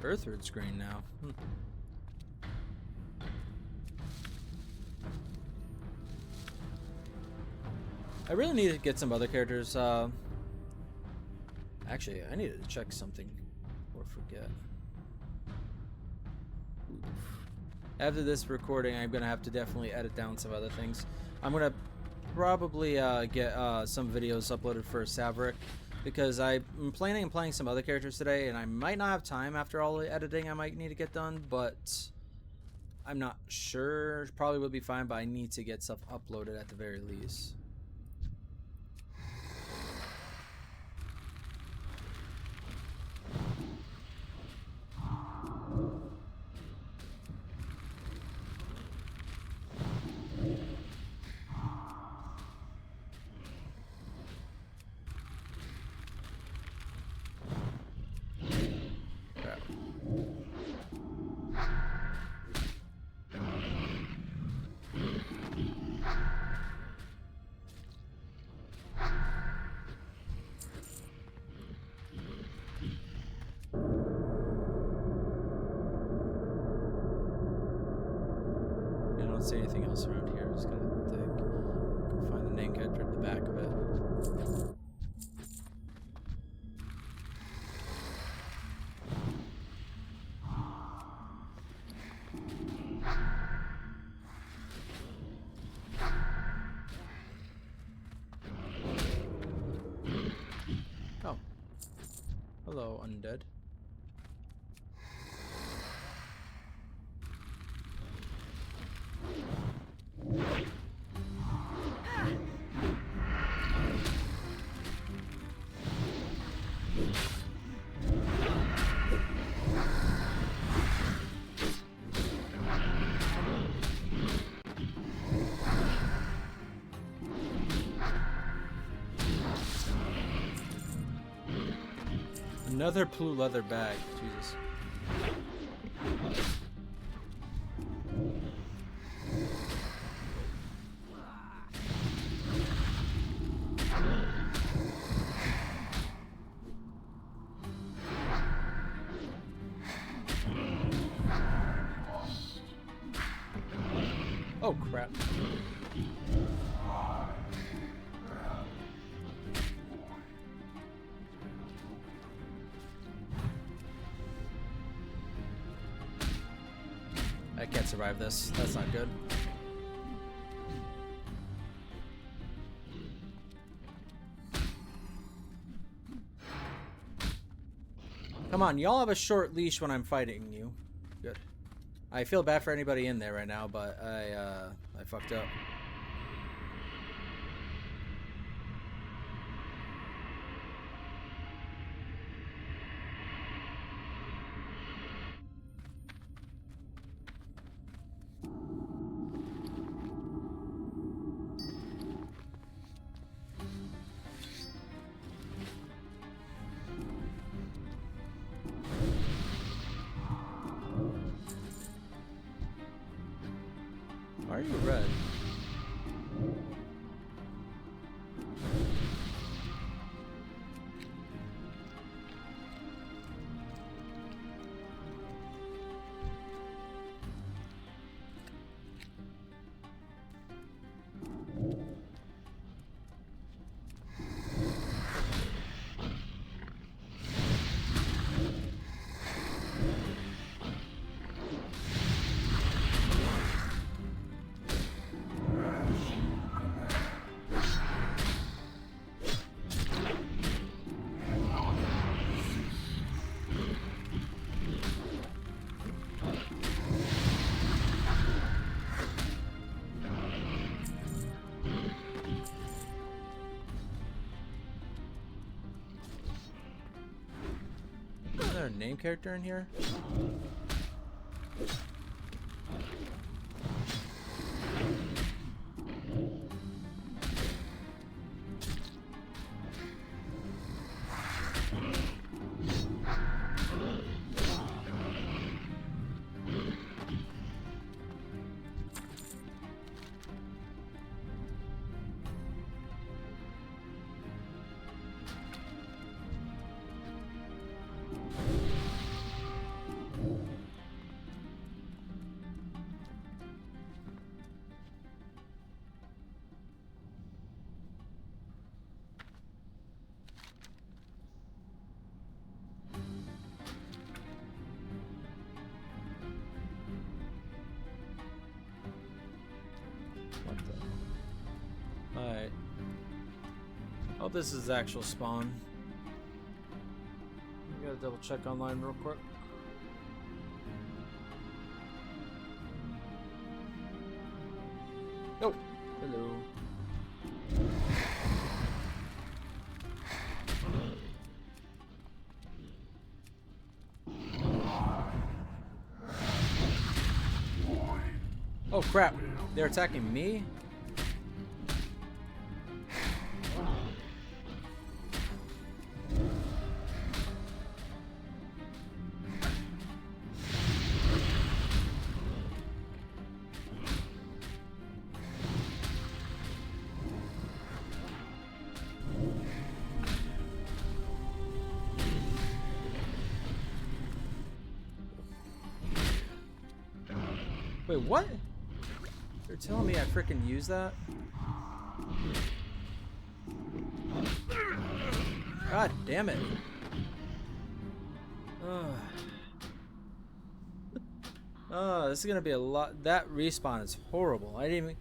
Earthward's green now. I really need to get some other characters. Actually, I needed to check something or forget. Oof. After this recording, I'm gonna have to definitely edit down some other things. I'm gonna probably get some videos uploaded for Saverik. Because I'm planning on playing some other characters today, and I might not have time after all the editing I might need to get done, but I'm not sure. Probably will be fine, but I need to get stuff uploaded at the very least. I don't see anything else around here. I'm just gonna go find the name character at the back of it. Oh. Hello, undead. Another blue leather bag. Jesus. Oh crap. I can't survive this. That's not good. Come on, y'all have a short leash when I'm fighting you. Good. I feel bad for anybody in there right now, but I fucked up. Why are you red? Is there a name character in here? What the? Alright. Oh, this is actual spawn. I gotta double check online real quick. Oh, hello. Oh crap, they're attacking me? Wait, what? You're telling me I freaking use that? God damn it. This is gonna be a lot. That respawn is horrible. I didn't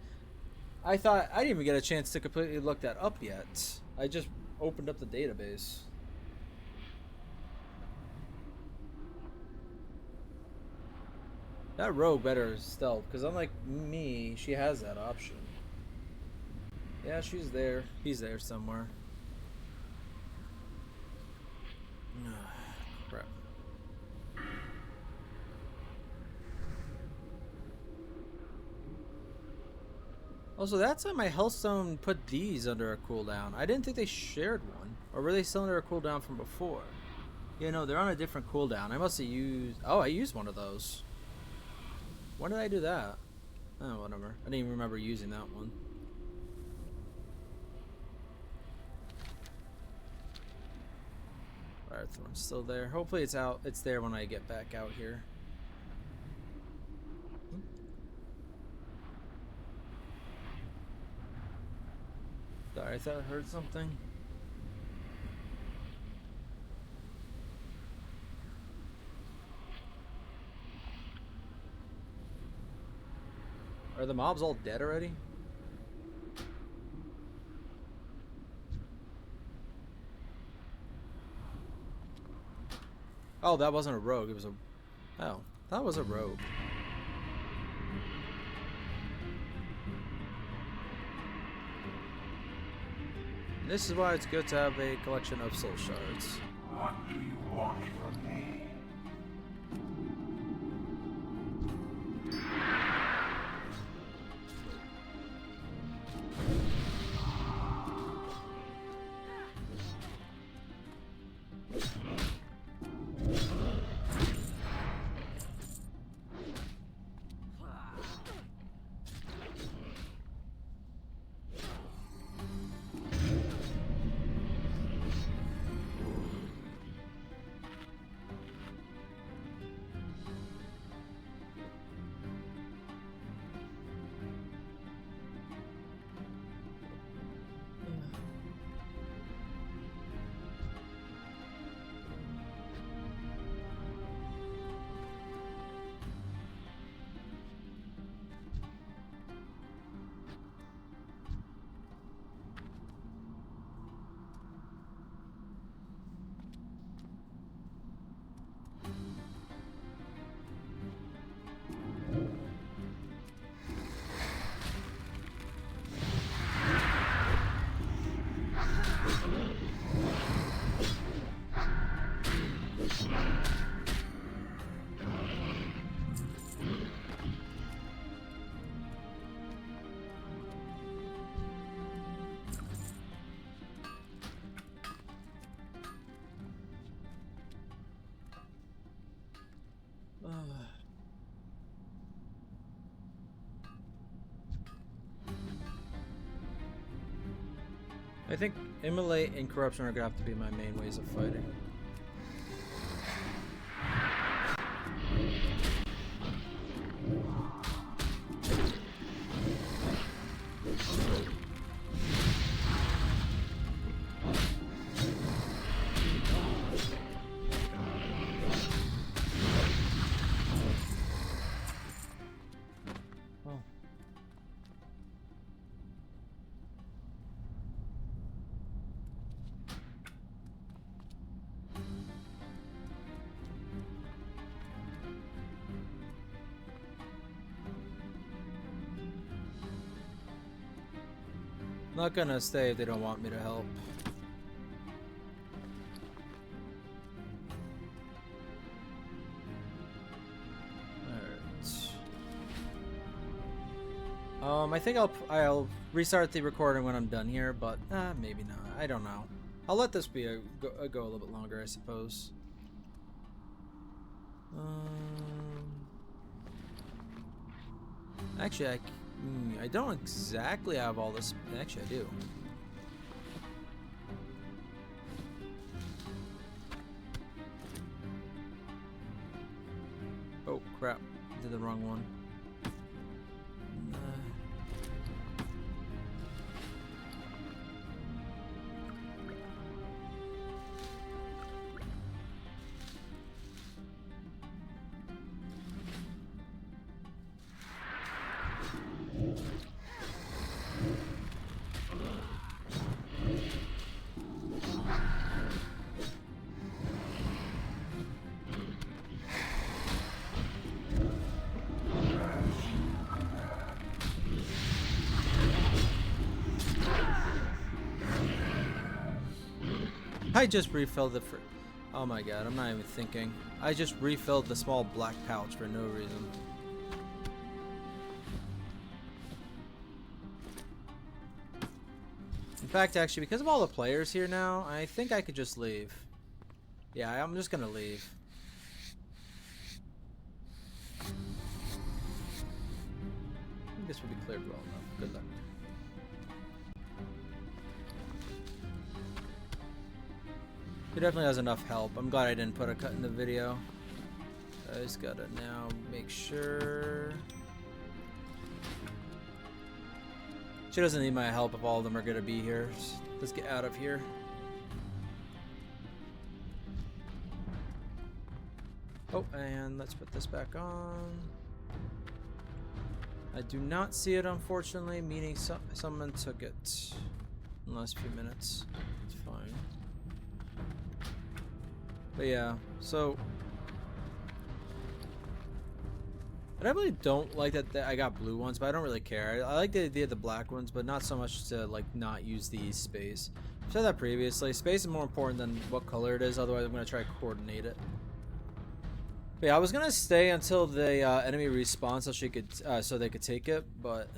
even get a chance to completely look that up yet. I just opened up the database. That rogue better stealth, because unlike me, she has that option. Yeah, she's there. He's there somewhere. Crap. Also, that's how my Healthstone put these under a cooldown. I didn't think they shared one. Or were they still under a cooldown from before? Yeah, no, they're on a different cooldown. I must have used... Oh, I used one of those. When did I do that? Oh, whatever. I didn't even remember using that one. Firethorn's still there. Hopefully it's out. It's there when I get back out here. Sorry, I thought I heard something. Are the mobs all dead already? Oh, that wasn't a rogue. It was a... Oh, that was a rogue. This is why it's good to have a collection of soul shards. What do you want from me? I think immolate and corruption are gonna have to be my main ways of fighting. Not gonna stay if they don't want me to help. Alright. I think I'll restart the recording when I'm done here, but maybe not. I don't know. I'll let this be go a little bit longer, I suppose. Actually, I don't exactly have all this. Actually, I do. Oh crap! Did the wrong one. I just refilled the oh my god, I'm not even thinking. I just refilled the small black pouch for no reason. In fact, actually, because of all the players here now, I think I could just leave. Yeah, I'm just gonna leave. I think this will be cleared well enough. Good luck. He definitely has enough help. I'm glad I didn't put a cut in the video. I just gotta now make sure. She doesn't need my help if all of them are gonna be here. Let's get out of here. Oh, and let's put this back on. I do not see it, unfortunately, meaning someone took it in the last few minutes. It's fine. But yeah, so I really don't like that I got blue ones, but I don't really care. I like the idea of the black ones, but not so much to like not use the space. I've said that previously. Space is more important than what color it is, otherwise I'm going to try to coordinate it. But yeah, I was gonna stay until the enemy respawns so they could take it, but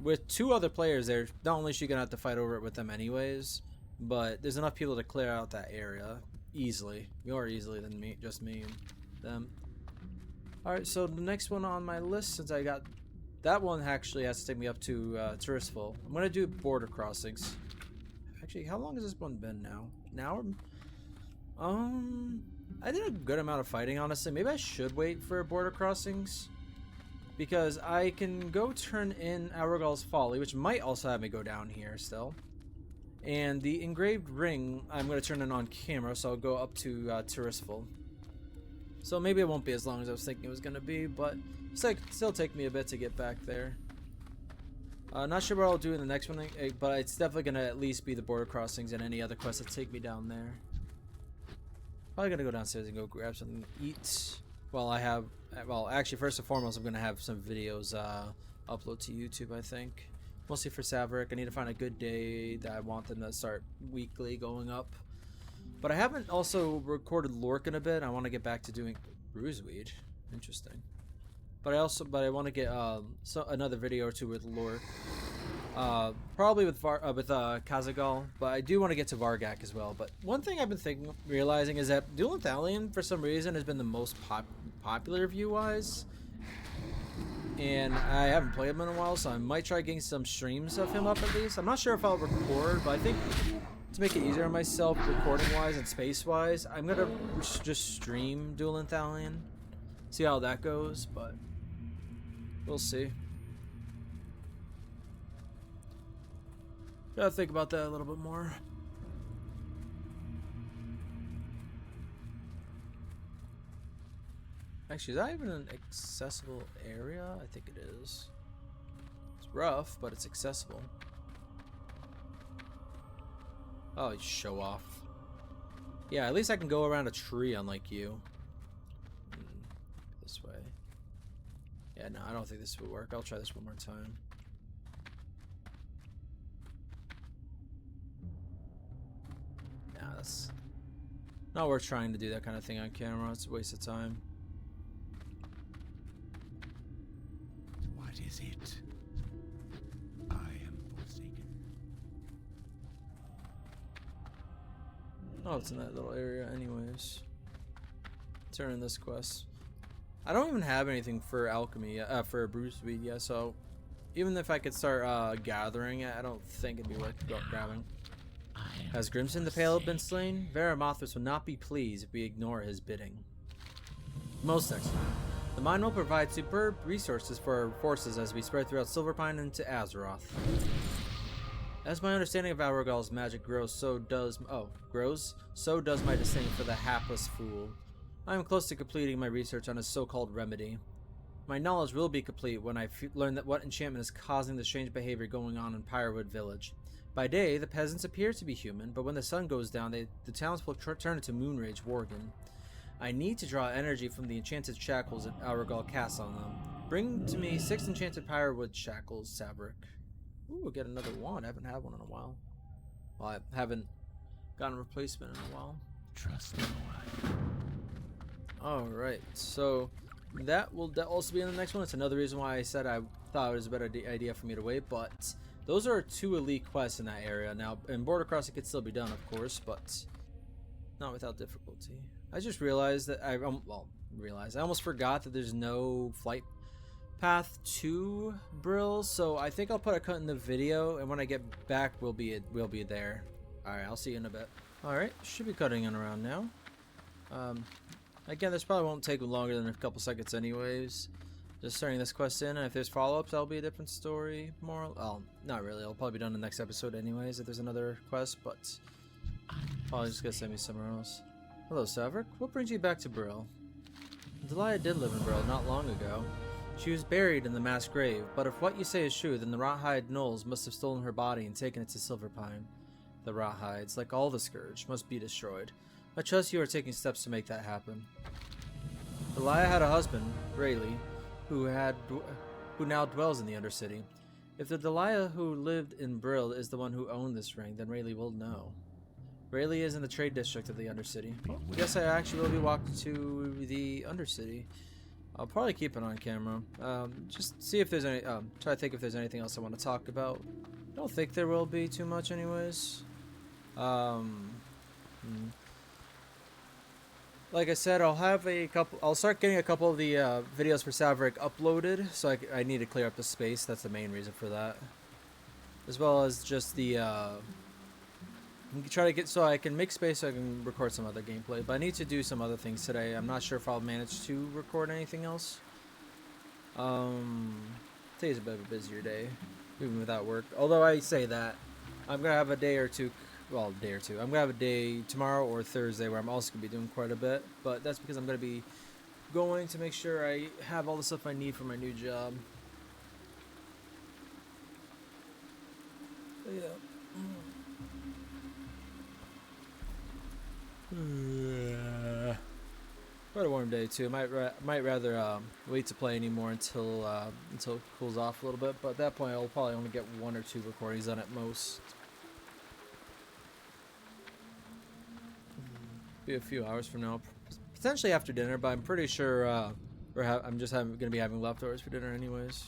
with 2 other players there, not only is she gonna have to fight over it with them anyways, but there's enough people to clear out that area easily, more easily than just me and them. All right, so the next one on my list, since I got that one, actually has to take me up to Tirisfal. I'm gonna do border crossings. Actually, how long has this one been now? An hour? I did a good amount of fighting, honestly. Maybe I should wait for border crossings, because I can go turn in Aurgal's Folly, which might also have me go down here still. And the engraved ring, I'm going to turn in on camera, so I'll go up to Tirisfal. So maybe it won't be as long as I was thinking it was going to be, but it'll still take me a bit to get back there. Not sure what I'll do in the next one, but it's definitely going to at least be the border crossings and any other quests that take me down there. Probably gonna go downstairs and go grab something to eat. Well, actually, first and foremost, I'm gonna have some videos upload to YouTube, I think. Mostly for Saverik. I need to find a good day that I want them to start weekly going up. But I haven't also recorded Lork in a bit. I want to get back to doing Bruiseweed. Interesting. But I want to get another video or two with Lork. Probably with Kazagal, but I do want to get to Vargak as well. But one thing I've been realizing is that Dueling Thalion, for some reason, has been the most popular view-wise. And I haven't played him in a while, so I might try getting some streams of him up at least. I'm not sure if I'll record, but I think to make it easier on myself, recording-wise and space-wise, I'm going to just stream Dueling Thalion. See how that goes, but we'll see. Gotta think about that a little bit more. Actually, is that even an accessible area? I think it is. It's rough, but it's accessible. Oh, you show off. Yeah, at least I can go around a tree, unlike you. This way. Yeah, no, I don't think this will work. I'll try this one more time. That's not worth trying to do that kind of thing on camera. It's a waste of time. What is it? I am forsaken. Oh, it's in that little area anyways. Turn in this quest. I don't even have anything for Alchemy, for Bruiseweed yet, so even if I could start gathering it, I don't think it'd be worth grabbing. Has Grimson the Pale been slain? Varamothras will not be pleased if we ignore his bidding. Most excellent. The mine will provide superb resources for our forces as we spread throughout Silverpine into Azeroth. As my understanding of Aurgal's magic grows, so does my disdain for the hapless fool. I am close to completing my research on his so-called remedy. My knowledge will be complete when I learn that what enchantment is causing the strange behavior going on in Pyrewood Village. By day, the peasants appear to be human, but when the sun goes down, the townsfolk turn into Moonrage Worgen. I need to draw energy from the enchanted shackles that Aurgal casts on them. Bring to me 6 enchanted Pyrewood shackles, Saverik. Ooh, we'll get another wand. I haven't had one in a while. Well, I haven't gotten a replacement in a while. Trust no one. Alright, so that will also be in the next one. It's another reason why I said I thought it was a better idea for me to wait, but those are 2 elite quests in that area. Now, in Border Crossing, it could still be done, of course, but not without difficulty. I just realized that I almost forgot that there's no flight path to Brill, so I think I'll put a cut in the video, and when I get back, we'll be there. All right, I'll see you in a bit. All right, should be cutting in around now. Again, this probably won't take longer than a couple seconds, anyways. Just starting this quest in, and if there's follow-ups, that'll be a different story. More, well, not really. It'll probably be done in the next episode anyways if there's another quest, but probably just gonna send me somewhere else. Hello, Saverik. What brings you back to Brill? Delia did live in Brill not long ago. She was buried in the mass grave, but if what you say is true, then the Rothhide Gnolls must have stolen her body and taken it to Silverpine. The Rothides, like all the Scourge, must be destroyed. I trust you are taking steps to make that happen. Delia had a husband, Rayleigh, who now dwells in the Undercity. If the Delia who lived in Brill is the one who owned this ring, then Rayleigh will know. Rayleigh is in the trade district of the Undercity. Oh, yes, I actually will be walking to the Undercity. I'll probably keep it on camera. Just see if there's any. Try to think if there's anything else I want to talk about. Don't think there will be too much, anyways. Like I said, I'll have a couple. I'll start getting a couple of the videos for Saverik uploaded. So I need to clear up the space. That's the main reason for that. As well as just the. Try to get so I can make space so I can record some other gameplay, but I need to do some other things today. I'm not sure if I'll manage to record anything else. Today's a bit of a busier day, even without work. Although I say that, I'm gonna have a day or two. Well, a day or two. I'm gonna have a day tomorrow or Thursday where I'm also gonna be doing quite a bit, but that's because I'm gonna be going to make sure I have all the stuff I need for my new job. But yeah. Quite a warm day too. Might rather wait to play anymore until it cools off a little bit. But at that point, I'll probably only get 1 or 2 recordings done at most. Be a few hours from now, potentially after dinner. But I'm pretty sure I'm just gonna be having leftovers for dinner anyways.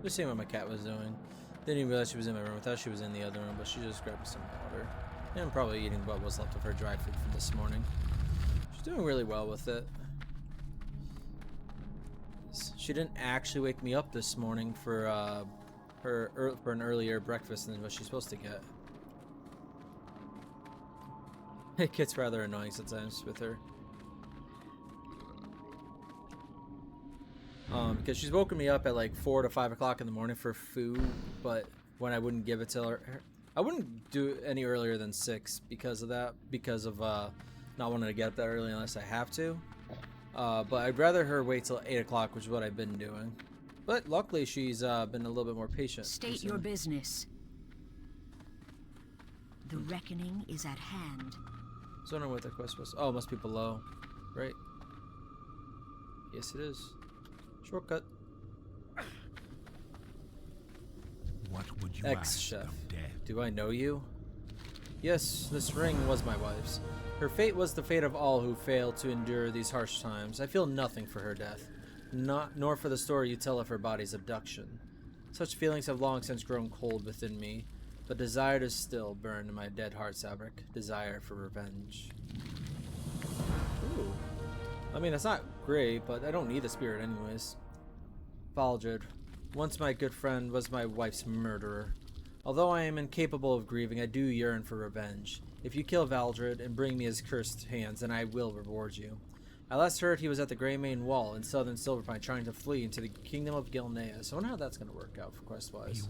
Just seeing what my cat was doing. Didn't even realize she was in my room. I thought she was in the other room, but she just grabbed some water. And probably eating what was left of her dry food from this morning. She's doing really well with it. She didn't actually wake me up this morning for an earlier breakfast than what she's supposed to get. It gets rather annoying sometimes with her. Because she's woken me up at like 4 to 5 o'clock in the morning for food, but when I wouldn't give it to her, I wouldn't do it any earlier than 6 because of that, because of not wanting to get up that early unless I have to. But I'd rather her wait till 8 o'clock, which is what I've been doing. But luckily, she's been a little bit more patient. State your business. The reckoning is at hand. I was wondering what the quest was. Oh, it must be below, right? Yes, it is. Shortcut. What would you Ex-chef. ask of death? Do I know you? Yes, this ring was my wife's. Her fate was the fate of all who failed to endure these harsh times. I feel nothing for her death, nor for the story you tell of her body's abduction. Such feelings have long since grown cold within me, but desire does still burn in my dead heart, Saverik. Desire for revenge. Ooh. I mean, that's not great, but I don't need the spirit anyways. Valdred, once my good friend, was my wife's murderer. Although I am incapable of grieving, I do yearn for revenge. If you kill Valdred and bring me his cursed hands, then I will reward you. I last heard he was at the Greymane Wall in southern Silverpine trying to flee into the kingdom of Gilneas. I wonder how that's going to work out for quest-wise.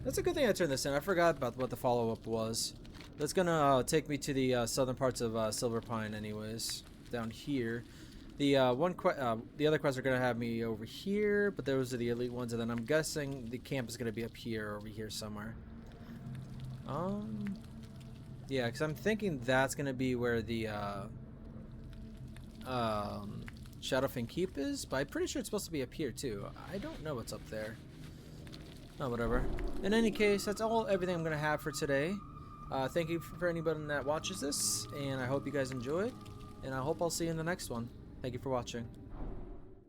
That's a good thing I turned this in. I forgot about what the follow-up was. That's gonna take me to the southern parts of Silverpine, anyways. Down here, the other quests are gonna have me over here, but those are the elite ones, and then I'm guessing the camp is gonna be up here, or over here somewhere. Yeah, because I'm thinking that's gonna be where the Shadowfang Keep is, but I'm pretty sure it's supposed to be up here too. I don't know what's up there. Oh, whatever. In any case, that's everything I'm gonna have for today. Thank you for anybody that watches this, and I hope you guys enjoyed, and I hope I'll see you in the next one. Thank you for watching.